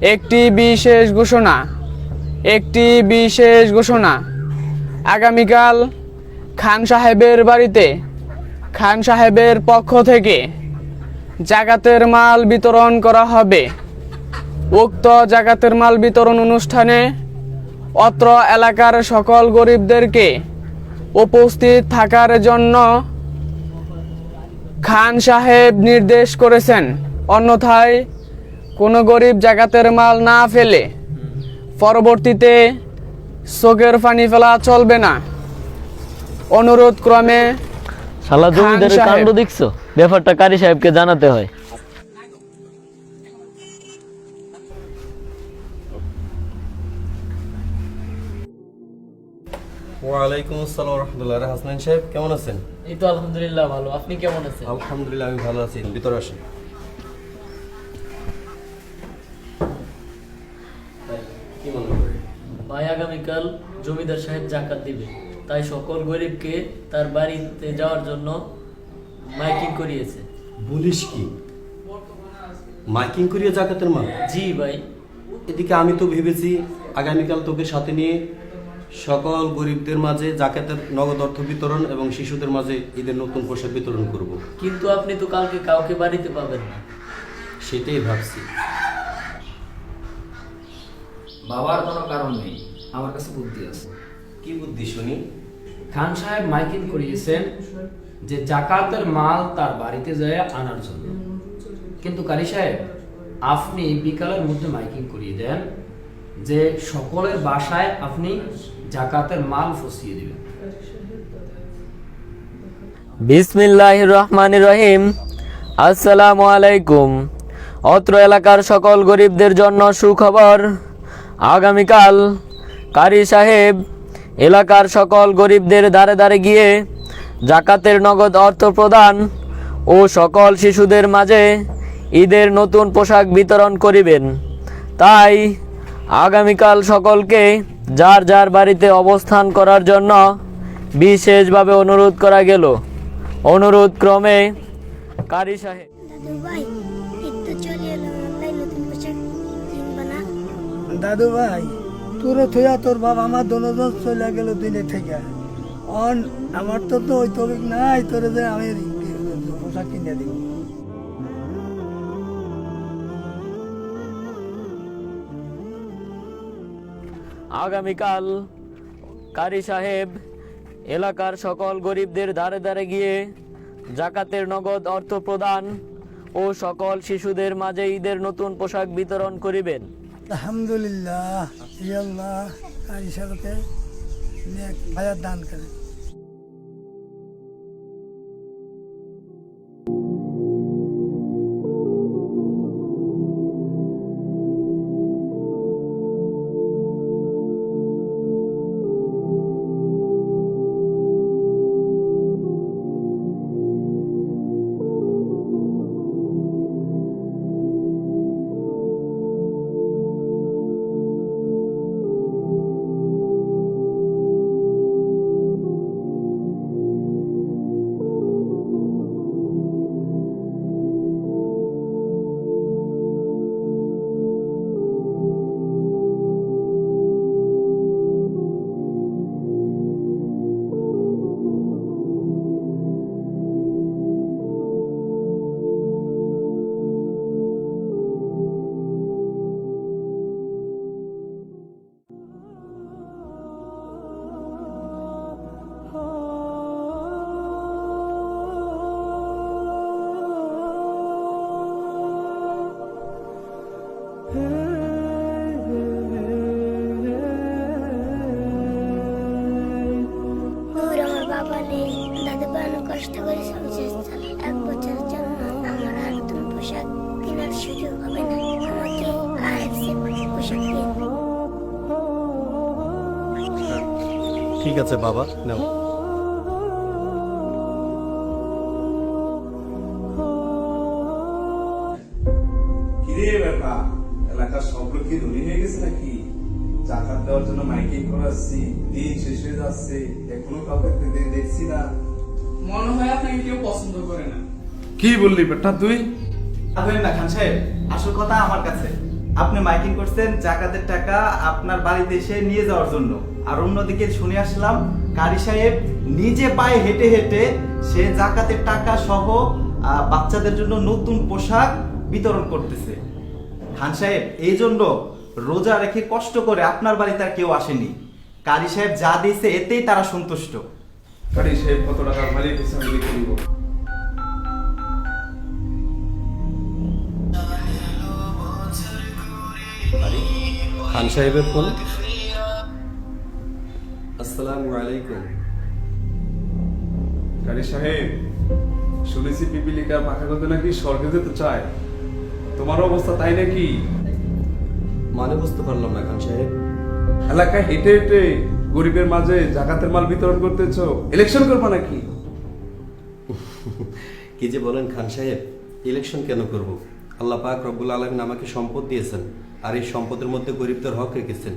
একটি বিশেষ ঘোষণা আগামীকাল খান সাহেবের বাড়িতে খান সাহেবের পক্ষ থেকে জাকাতের মাল বিতরণ করা হবে। উক্ত জাকাতের মাল বিতরণ অনুষ্ঠানে অত্র এলাকার সকল গরিবদেরকে উপস্থিত থাকার জন্য খান সাহেব নির্দেশ করেছেন। অন্যথায় কোনো গরিব জাকাতের মাল না ফেলে পরবর্তীতে চোখের পানি ফেলা চলবে না। অনুরোধ ক্রমে শালা জমিদারের কাণ্ড দেখছো? ব্যাপারটা কারি সাহেবকে জানাতে হয়। ওয়ালাইকুম আসসালাম রাহমাতুল্লাহ। হাসনাইন সাহেব কেমন আছেন? এই তো আলহামদুলিল্লাহ ভালো, আপনি কেমন আছেন? আলহামদুলিল্লাহ আমি ভালো আছি। ভিতরে আসেন। কি মনে করে? ভাই আগামীকাল জমিদার সাহেব জাকাত দিবে, তাই সকল গরিবকে তার বাড়িতে যাওয়ার জন্য মাইকিং করিয়েছে। বলিস কি? মাইকিং করিয়ে জাকাতের মাল? জি ভাই। এদিকে আমি তো ভেবেছি আগামীকাল তোকে সাথে নিয়ে সকল গরিবদের মাঝে জাকাতের নগদ অর্থ বিতরণ এবং শিশুদের মাঝে ঈদের নতুন পোশাক বিতরণ করব। কিন্তু আপনি তো কালকে কাউকে বাড়িতে পাবেন না। সেটাই ভাবছি। বাবার কোনো কারণ নেই, আমার কাছে বুদ্ধি আছে। কি বুদ্ধি শুনি? খান সাহেব মাইকিং করিয়েছেন যে জাকাতের মাল তার বাড়িতে যায় আনার জন্য, কিন্তু কারি সাহেব আপনি বিকালের মধ্যে মাইকিং করিয়ে দেন যে সকলের বাসায় আপনি জাকাতের মাল পৌঁছিয়ে দিবেন। বিসমিল্লাহির রহমানির রহিম। আসসালামু আলাইকুম। অত্র এলাকার সকল গরিবদের জন্য সুখবর। আগামীকাল কারি সাহেব এলাকার সকল গরিবদের দ্বারে দ্বারে গিয়ে জাকাতের নগদ অর্থ প্রদান ও সকল শিশুদের মাঝে ঈদের নতুন পোশাক বিতরণ করিবেন। তাই আগামীকাল সকলকে যার যার বাড়িতে অবস্থান করার জন্য বিশেষভাবে অনুরোধ করা গেল। অনুরোধ ক্রমে কারি সাহেব। দাদু ভাই, তোরে থইয়া তোর বাবা আমার দোনোজন চলে গেল দিনে থেকে। আমার তো ওই তবিক নাই তোরে যে আমি পোশাক কিনে দিব। আগামীকাল কারি সাহেব এলাকার সকল গরিবদের দ্বারে দ্বারে গিয়ে জাকাতের নগদ অর্থ প্রদান ও সকল শিশুদের মাঝে ঈদের নতুন পোশাক বিতরণ করিবেন। আলহামদুলিল্লাহ, আল্লাহ কারি সাহেবকে নেক হায়াত দান করে। কষ্ট করে এক বছরের জন্য আমার আর নতুন পোশাক কেনার সুযোগ হবে না। আমাকে পোশাক কিনে। ঠিক আছে বাবা, নাও। কিরে ব্যাপার, এলাকার সব লোক কি ধনী হয়ে গেছে নাকি? জাকাত দেওয়ার জন্য মাইকিং করাচ্ছি, দিন শেষ হয়ে যাচ্ছে, এখনো কাউকে দেখছি না। মনে হয় আপনাকে কেউ পছন্দ করে না। কি বললি বেটা তুই? আরে না খান সাহেব, আসল কথা আমার কাছে। আপনি মাইকিং করছেন জাকাতের টাকা আপনার বাড়িতে এসে নিয়ে যাওয়ার জন্য, আর অন্যদিকে শুনে আসলাম কারি সাহেব নিজে পায়ে হেঁটে হেঁটে সে জাকাতের টাকা সহ বাচ্চাদের জন্য নতুন পোশাক বিতরণ করতেছে। খান সাহেব এই জন্য রোজা রেখে কষ্ট করে আপনার বাড়িতে আর কেউ আসেনি, কারি সাহেব যা দিয়েছে এতেই তারা সন্তুষ্ট। কারি সাহেব কত টাকার মালিক হিসাবে লিখে দিব। আরে, খান সাহেবের ফোন। আসসালামু আলাইকুম। কারি সাহেব, শুনেছি পিপিলিকার পাখা কত নাকি স্বর্গে যেতে চায়, তোমার অবস্থা তাই নাকি? মানে বুঝতে পারলাম না খান সাহেব। এলাকায় হেঁটে হেঁটে গরিবের মাঝে জাকাতের মাল বিতরণ করতেছো, ইলেকশন করবা নাকি? কি যে বলেন খান সাহেব, ইলেকশন কেন করব? আল্লাহ পাক রব্বুল আলামিন আমাকে সম্পদ দিয়েছেন, আর এই সম্পদের মধ্যে গরিবদের হক রেখেছেন।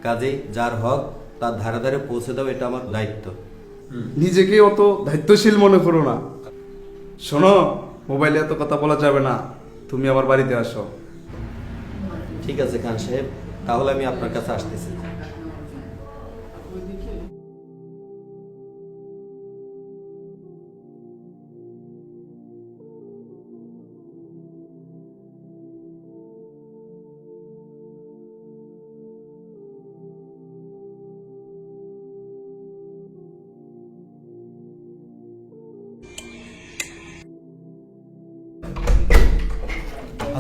কাজেই যার হক তার ধারে ধারে পৌঁছে দাও, এটা আমার দায়িত্ব। নিজেকে অত দায়িত্বশীল মনে করো না। শোনো, মোবাইলে এত কথা বলা যাবে না, তুমি আমার বাড়িতে আসো। ঠিক আছে খান সাহেব, তাহলে আমি আপনার কাছে আসতেছি।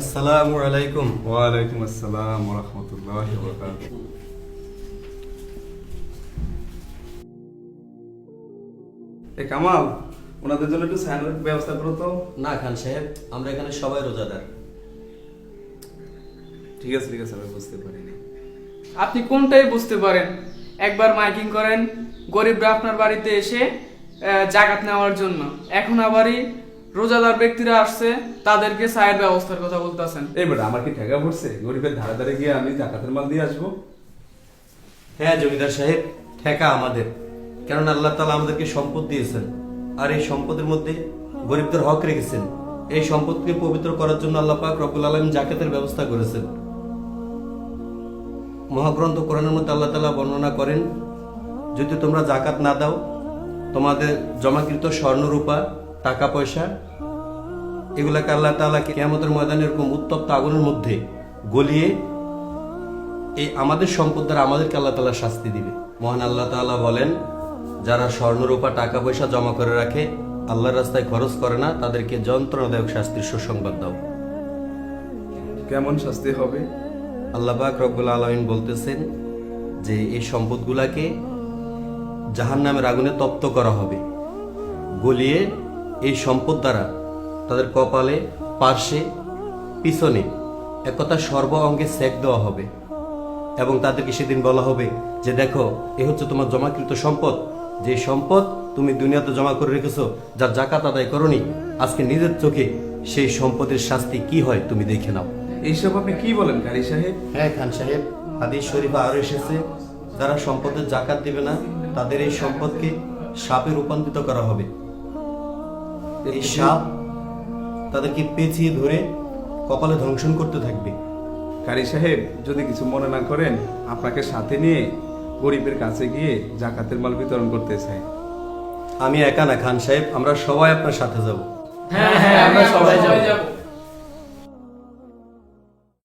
আসসালামু আলাইকুম। ওয়ালাইকুম আসসালাম ওয়া রাহমাতুল্লাহি ওয়া বারাকাতুহু। এ কামাল, ওনাদের জন্য একটু স্যান্ডউইচ ব্যবস্থা করো তো। না খান সাহেব, আমরা এখানে সবাই রোজাদার। ঠিক আছে ঠিক আছে, আমি বুঝতে পারিনি। আপনি কোনটাই বুঝতে পারেন? একবার মাইকিং করেন গরিবরা আপনার বাড়িতে এসে জাকাত নেওয়ার জন্য, এখন আবারই রোজাদার ব্যক্তিরা আসছে তাদেরকে চায়ের ব্যবস্থার কথা বলতেছেন। এই বেটা, আমার কি ঠেকা পড়ছে গরিবের ধারে ধারে গিয়ে আমি জাকাতের মাল দিয়ে আসবো? হ্যাঁ জমিদার সাহেব, ঠেকা আমাদের, কেননা আল্লাহ তাআলা আমাদেরকে সম্পদ দিয়েছেন, আর এই সম্পদের মধ্যে গরিবদের হক রেখেছেন। এই সম্পদকে পবিত্র করার জন্য আল্লাহ পাক রব্বুল আলামিন জাকাতের ব্যবস্থা করেছেন। মহাগ্রন্থ কোরআনের মধ্যে আল্লাহ তাআলা বর্ণনা করেন, যদি তোমরা জাকাত না দাও, তোমাদের জমাকৃত স্বর্ণ রূপা টাকা পয়সা এগুলাকে আল্লাহ তাআলা কিয়ামতের ময়দানে এরকম উত্তপ্ত আগুনের মধ্যে গলিয়ে এই আমাদের সম্পদ দ্বারা আমাদেরকে আল্লাহ তাআলা শাস্তি দিবে। মহান আল্লাহ তাআলা বলেন, যারা স্বর্ণরূপা টাকা পয়সা জমা করে রাখে, আল্লাহর রাস্তায় খরচ করে না, তাদেরকে যন্ত্রণাদায়ক শাস্তির সুসংবাদ দাও। কেমন শাস্তি হবে? আল্লাহ পাক রব্বুল আলামিন বলতেছেন যে এই সম্পদগুলাকে জাহান্নামের আগুনে তপ্ত করা হবে, গলিয়ে এই সম্পদ দ্বারা তাদের কপালে, পার্শ্বে, পিছনে একথা সর্ব অঙ্গে সেক দেওয়া হবে, এবং তাদেরকে সেদিন বলা হবে যে দেখো, এ হচ্ছে তোমার জমাকৃত সম্পদ, যে সম্পদ তুমি দুনিয়াতে জমা করে রেখেছো, যার জাকাত আদায় করনি, আজকে নিজের চোখে সেই সম্পদের শাস্তি কি হয় তুমি দেখে নাও। এইসব আপনি কি বলেন কারি সাহেব? হ্যাঁ খান সাহেব, হাদিস শরীফে আরো এসেছে, যারা সম্পদের জাকাত দিবে না, তাদের এই সম্পদকে সাপে রূপান্তরিত করা হবে। এই সাপ তাদেরকে পেঁচিয়ে ধরে কপালে ধ্বংসন করতে থাকবে। কারি সাহেব, যদি কিছু মনে না করেন, আপনাকে সাথে নিয়ে গরিবের কাছে গিয়ে জাকাতের মাল বিতরণ করতে চাই। আমি একা না খান সাহেব, আমরা সবাই আপনার সাথে যাব। হ্যাঁ হ্যাঁ, আমরা সবাই যাবো।